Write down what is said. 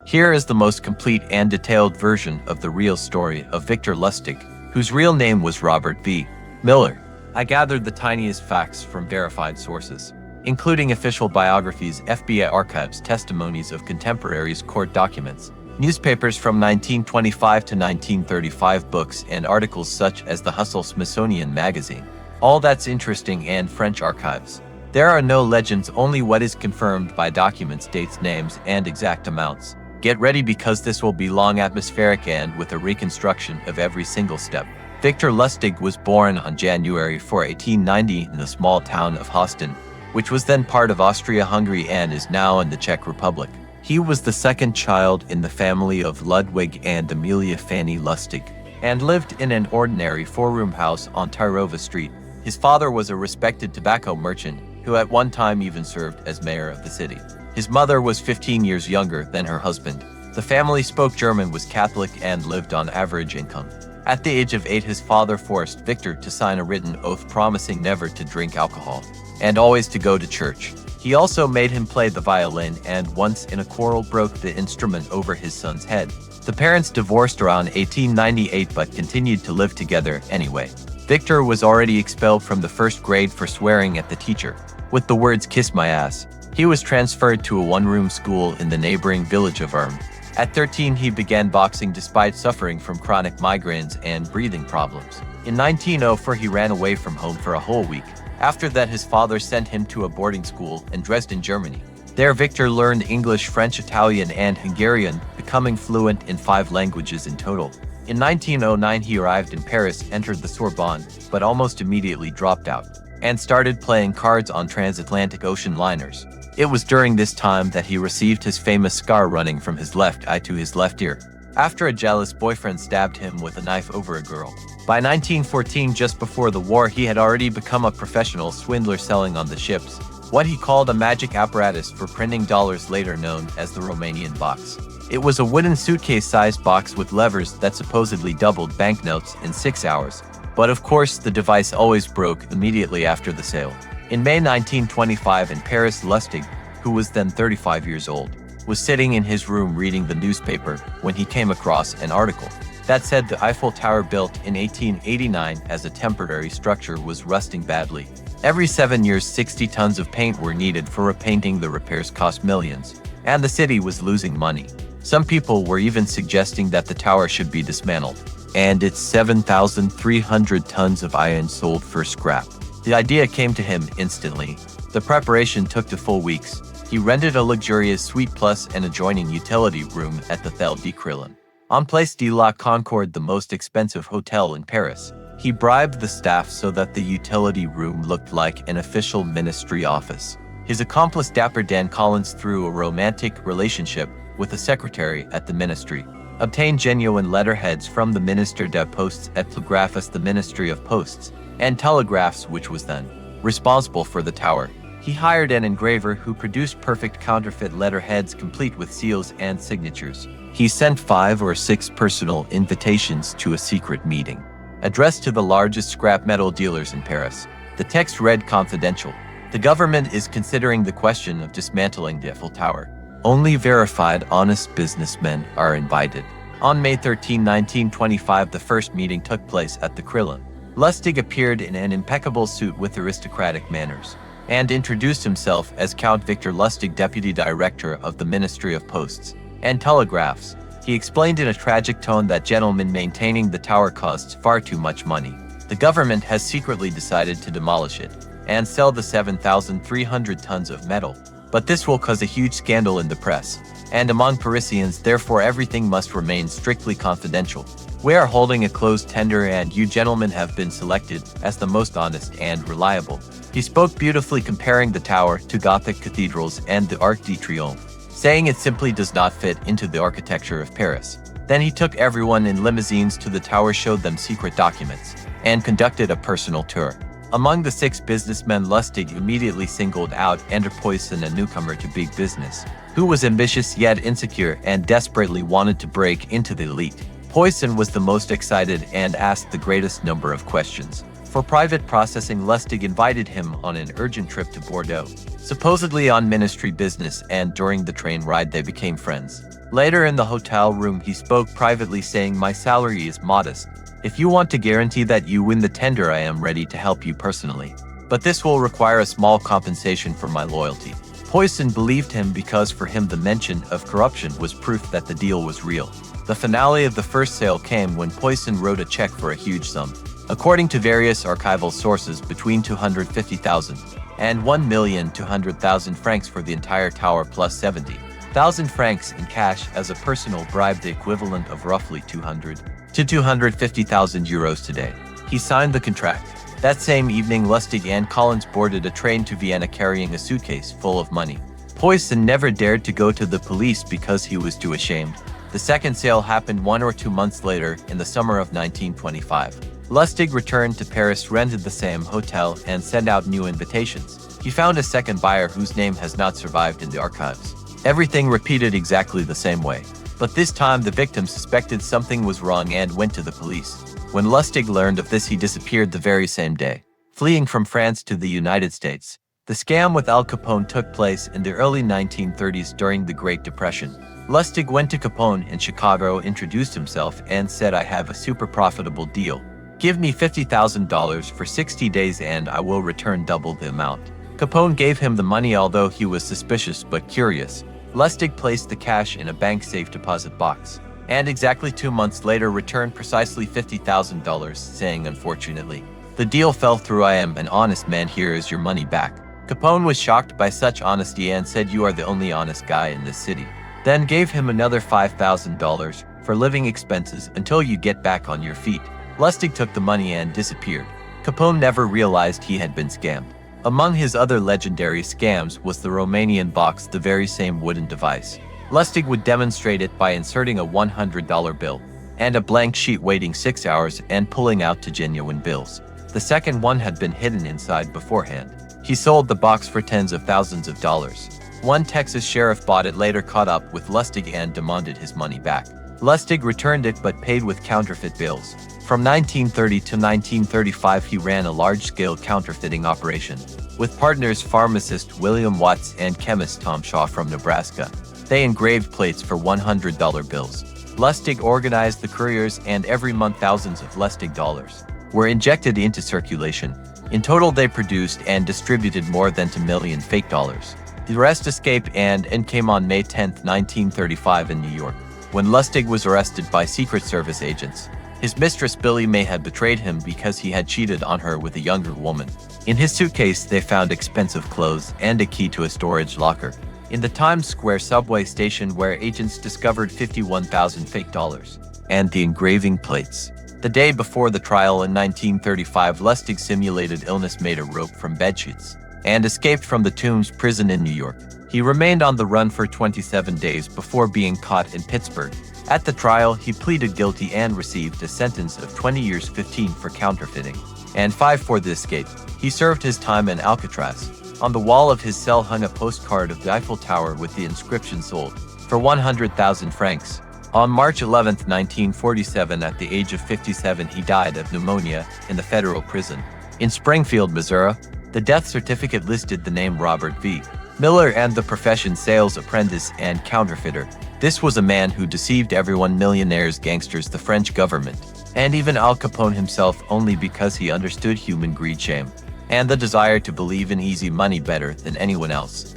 Here is the most complete and detailed version of the real story of Victor Lustig, whose real name was Robert V. Miller. I gathered the tiniest facts from verified sources, including official biographies, FBI archives, testimonies of contemporaries, court documents, newspapers from 1925 to 1935, books and articles such as the Hustle Smithsonian magazine. All that's interesting, and French archives. There are no legends, only what is confirmed by documents, dates, names, and exact amounts. Get ready, because this will be long, atmospheric, and with a reconstruction of every single step. Victor Lustig was born on January 4, 1890 in the small town of Hostin, which was then part of Austria-Hungary and is now in the Czech Republic. He was the second child in the family of Ludwig and Amelia Fanny Lustig, and lived in an ordinary four-room house on Tyrova Street. His father was a respected tobacco merchant who at one time even served as mayor of the city. His mother was 15 years younger than her husband. The family spoke German, was Catholic, and lived on average income. At the age of 8, his father forced Victor to sign a written oath promising never to drink alcohol and always to go to church. He also made him play the violin, and once in a quarrel broke the instrument over his son's head. The parents divorced around 1898 but continued to live together anyway. Victor was already expelled from the first grade for swearing at the teacher with the words "kiss my ass." He was transferred to a one-room school in the neighboring village of Erm. At 13, he began boxing despite suffering from chronic migraines and breathing problems. In 1904, he ran away from home for a whole week. After that, his father sent him to a boarding school in Dresden, Germany. There, Victor learned English, French, Italian, and Hungarian, becoming fluent in 5 languages in total. In 1909, he arrived in Paris, entered the Sorbonne, but almost immediately dropped out, and started playing cards on transatlantic ocean liners. It was during this time that he received his famous scar running from his left eye to his left ear, after a jealous boyfriend stabbed him with a knife over a girl. By 1914, just before the war, he had already become a professional swindler, selling on the ships what he called a magic apparatus for printing dollars, later known as the Romanian box. It was a wooden suitcase-sized box with levers that supposedly doubled banknotes in 6 hours. But of course, the device always broke immediately after the sale. In May 1925 in Paris, Lustig, who was then 35 years old, was sitting in his room reading the newspaper when he came across an article that said the Eiffel Tower, built in 1889 as a temporary structure, was rusting badly. Every 7 years, 60 tons of paint were needed for repainting. The repairs cost millions, and the city was losing money. Some people were even suggesting that the tower should be dismantled, and its 7,300 tons of iron sold for scrap. The idea came to him instantly. The preparation took 2 full weeks. He rented a luxurious suite plus an adjoining utility room at the Hôtel de Crillon, on Place de la Concorde, the most expensive hotel in Paris. He bribed the staff so that the utility room looked like an official ministry office. His accomplice, Dapper Dan Collins, through a romantic relationship with a secretary at the ministry, obtained genuine letterheads from the Ministère des Postes et Télégraphes, the Ministry of Posts and Telegraphs, which was then responsible for the tower. He hired an engraver who produced perfect counterfeit letterheads complete with seals and signatures. He sent 5 or 6 personal invitations to a secret meeting, addressed to the largest scrap metal dealers in Paris. The text read, "Confidential. The government is considering the question of dismantling the Eiffel Tower. Only verified, honest businessmen are invited." On May 13, 1925, the first meeting took place at the Crillon. Lustig appeared in an impeccable suit with aristocratic manners, and introduced himself as Count Victor Lustig, Deputy Director of the Ministry of Posts and Telegraphs. He explained in a tragic tone that gentlemen maintaining the tower costs far too much money. The government has secretly decided to demolish it and sell the 7,300 tons of metal. But this will cause a huge scandal in the press and among Parisians, therefore everything must remain strictly confidential. We are holding a closed tender, and you gentlemen have been selected as the most honest and reliable. He spoke beautifully, comparing the tower to Gothic cathedrals and the Arc de Triomphe, saying it simply does not fit into the architecture of Paris. Then he took everyone in limousines to the tower, showed them secret documents, and conducted a personal tour. Among the 6 businessmen, Lustig immediately singled out André Poisson, a newcomer to big business, who was ambitious yet insecure and desperately wanted to break into the elite. Poisson was the most excited and asked the greatest number of questions. For private processing, Lustig invited him on an urgent trip to Bordeaux, supposedly on ministry business, and during the train ride they became friends. Later in the hotel room, he spoke privately saying, "My salary is modest. If you want to guarantee that you win the tender, I am ready to help you personally. But this will require a small compensation for my loyalty." Poisson believed him because for him the mention of corruption was proof that the deal was real. The finale of the first sale came when Poisson wrote a check for a huge sum. According to various archival sources, between 250,000 and 1,200,000 francs for the entire tower plus 70,000 francs in cash as a personal bribe, the equivalent of roughly 200 to 250,000 euros today. He signed the contract. That same evening, Lustig and Collins boarded a train to Vienna carrying a suitcase full of money. Poisson never dared to go to the police because he was too ashamed. The second sale happened 1 or 2 months later in the summer of 1925. Lustig returned to Paris, rented the same hotel, and sent out new invitations. He found a second buyer whose name has not survived in the archives. Everything repeated exactly the same way. But this time the victim suspected something was wrong and went to the police. When Lustig learned of this, he disappeared the very same day, fleeing from France to the United States. The scam with Al Capone took place in the early 1930s during the Great Depression. Lustig went to Capone in Chicago, introduced himself, and said, "I have a super profitable deal. Give me $50,000 for 60 days and I will return double the amount." Capone gave him the money, although he was suspicious but curious. Lustig placed the cash in a bank safe deposit box, and exactly 2 months later returned precisely $50,000, saying, "Unfortunately, the deal fell through. I am an honest man. Here is your money back." Capone was shocked by such honesty and said, "You are the only honest guy in this city." Then gave him another $5,000 for living expenses until you get back on your feet. Lustig took the money and disappeared. Capone never realized he had been scammed. Among his other legendary scams was the Romanian box, the very same wooden device. Lustig would demonstrate it by inserting a $100 bill and a blank sheet, waiting 6 hours, and pulling out 2 genuine bills. The second one had been hidden inside beforehand. He sold the box for tens of thousands of dollars. One Texas sheriff bought it, later caught up with Lustig and demanded his money back. Lustig returned it but paid with counterfeit bills. From 1930 to 1935, he ran a large-scale counterfeiting operation with partners pharmacist William Watts and chemist Tom Shaw from Nebraska. They engraved plates for $100 bills. Lustig organized the couriers, and every month thousands of Lustig dollars were injected into circulation. In total, they produced and distributed more than 2 million fake dollars. The rest escaped and came on May 10, 1935 in New York, when Lustig was arrested by Secret Service agents. His mistress Billy may have betrayed him because he had cheated on her with a younger woman. In his suitcase, they found expensive clothes and a key to a storage locker. In the Times Square subway station, where agents discovered 51,000 fake dollars and the engraving plates. The day before the trial in 1935, Lustig simulated illness, made a rope from bedsheets, and escaped from the Tombs prison in New York. He remained on the run for 27 days before being caught in Pittsburgh. At the trial, he pleaded guilty and received a sentence of 20 years, 15 for counterfeiting, and 5 for the escape. He served his time in Alcatraz. On the wall of his cell hung a postcard of the Eiffel Tower with the inscription, "Sold for 100,000 francs." On March 11, 1947, at the age of 57, he died of pneumonia in the federal prison in Springfield, Missouri. The death certificate listed the name Robert V. Miller and the profession sales apprentice and counterfeiter. This was a man who deceived everyone: millionaires, gangsters, the French government, and even Al Capone himself, only because he understood human greed, shame, and the desire to believe in easy money better than anyone else.